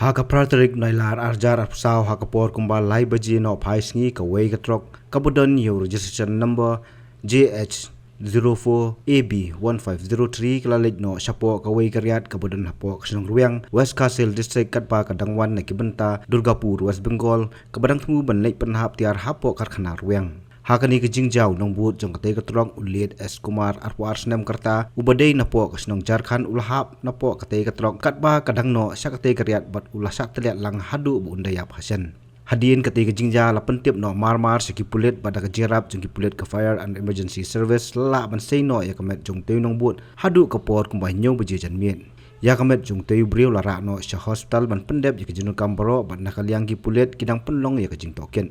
Hakapratarik nailar arjar apsau hakapor kumbal lai baji no phaisngi ka wei ka trok kabudon yo registration number JH04AB1503 kalalik no sapo ka wei karyat kabudon hapo kasnong ruang West Castle District katpa kadangwan na kibenta Durgapur West Bengal kabadang temu banlek penhap tiar hapo karkhana ruang. Hakani ke jingjau nong but jong kate katrong uliet S Kumar arpo arsnem karta ubadei napo kasnong Jharkhand ulahap napo kate katrong katba kadang no sakate karyat bat ulah sak teliat lang hadu bu undayap hasan. Hadin kate ke jingja la pentip no marmar seki pulit pada ke jerap jong ki pulit ke fire and emergency service la ban sei no ya kamet jong teu nong but hadu ke por kumbah nyong beje jan mien. Ya kamet jong teu brio la ra no sya hospital ban pendep ya ke jinul kambaro ban nakaliang ki pulit kidang penlong ya ke jing token.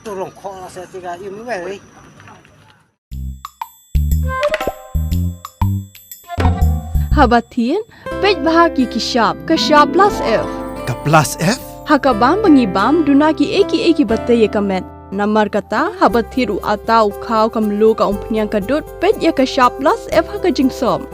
Tolong kau saya tiga ini weh. Habatin, pej bahagi kishap, kashap plus F. Ka plus F? Hakabam bangibam dunaki eki batay kamet. Namar kata habatiru atau kau kamlu ka umpnyang kadut pej ya kashap plus F hakajingsom.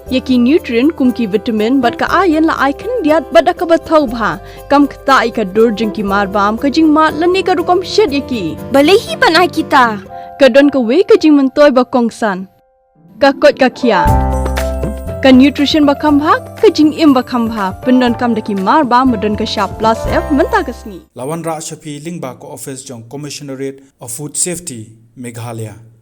Yaki nutrient kumki vitamin bat ka ayan la icon diat bat ka bathau bha kam kta ka dur jingki mar bam ka jing mat lani ka rukom shed yaki balehi banai kita kadon ka we ka jing mentoy ba kongsan ka kot ka kia ka nutrition ba kam bha ka jing im ba kam bha pendon kam daki mar bam madon ka sharp plus F menta kasni Lawan Ra Shafi Lingba ko office jong Commissionerate of Food Safety Meghalaya.